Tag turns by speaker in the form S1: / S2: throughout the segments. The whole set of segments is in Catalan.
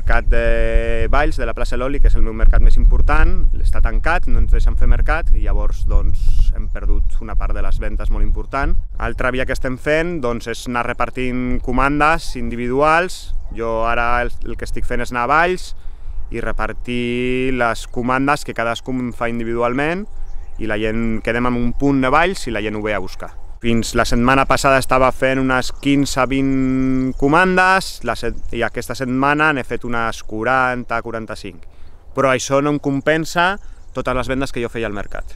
S1: mercat de Valls, de la plaça Loli, que és el meu mercat més important, està tancat, no ens deixen fer mercat i llavors doncs, hem perdut una part de les ventes molt important. Altra via que estem fent doncs, és anar repartint comandes individuals. Jo ara el que estic fent és anar a Valls i repartir les comandes que cadascú em fa individualment i la gent quedem en un punt de Valls i la gent ho ve a buscar. Fins la setmana passada estava fent unes 15-20 comandes i aquesta setmana n'he fet unes 40-45. Però això no em compensa totes les vendes que jo feia al mercat.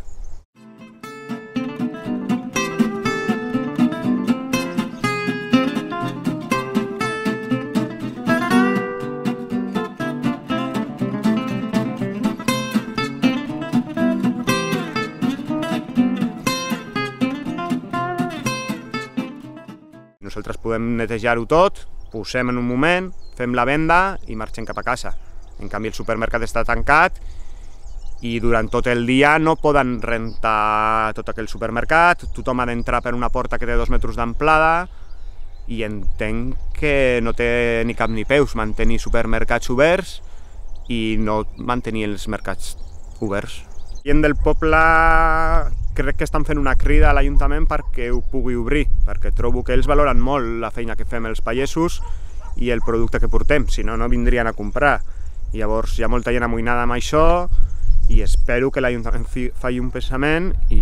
S1: Nosaltres podem netejar-ho tot, posem en un moment, fem la venda i marxem cap a casa. En canvi el supermercat està tancat i durant tot el dia no poden rentar tot aquell supermercat, tothom ha d'entrar per una porta que té 2 metres d'amplada i entenc que no té ni cap ni peus mantenir supermercats oberts i no mantenir els mercats oberts. Gent del poble crec que estan fent una crida a l'Ajuntament perquè ho pugui obrir, perquè trobo que ells valoren molt la feina que fem els pagesos i el producte que portem, si no, no vindrien a comprar. Llavors hi ha molta gent amoïnada amb això i espero que l'Ajuntament faci un pensament i